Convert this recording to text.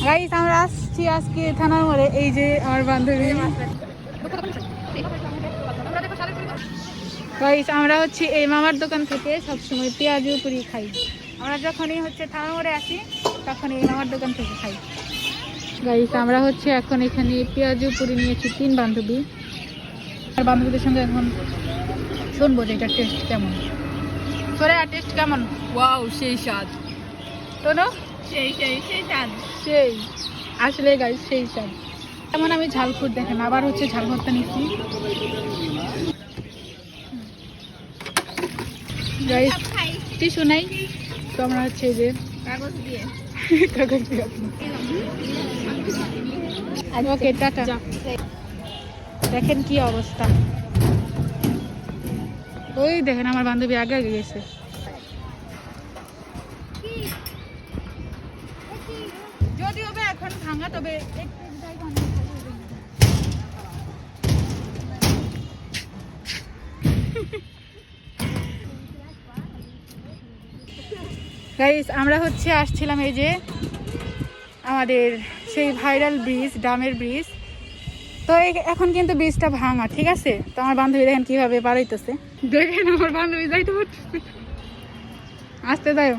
Guys আমরা আসছি আজকে থানার মোড়ে। এই যে আমার বান্ধবী। গাইস আমরা হচ্ছে এই মামার দোকান থেকে সবসময় পেঁয়াজু পুরি খাই। আমরা যখনই হচ্ছে থানার মোড়ে আসি তখন এই মামার দোকান থেকে খাই। গাইস আমরা হচ্ছে এখন এখানে পেঁয়াজু পুরি নিয়েছি 3 বান্ধবী। আর বান্ধবীদের সঙ্গে এখন শুনবো যে এটার টেস্ট কেমন। তোরা টেস্ট কেমন? ওয়াও, সেই স্বাদ। শোনো, সেই সেই সেই স্বাদ। সেই আসলে গাইস সেই স্বাদ। যেমন আমি ঝালফুট দেখেন, আবার হচ্ছে ঝাল ভর্তা নিচ্ছি। গাইস টিস্যু নাই তো আমরা হচ্ছে এই যে কাগজ দিয়ে কাগজ দিয়ে। ওকে টাটা। দেখেন কি অবস্থা, ওই দেখেন আমার বান্ধবী আগে আগে গেছে। যদিও বা এখন ভাঙা, তবে গাইস আমরা হচ্ছে আসছিলাম এই যে আমাদের সেই ভাইরাল ব্রিজ, ডামের ব্রিজ। তো এখন কিন্তু ব্রিজটা ভাঙা, ঠিক আছে? তো আমার বান্ধবী দেখেন কিভাবে পার হইতেছে। দেখেন আমার বান্ধবী যাইতে পারতেছে, আসতে যাও।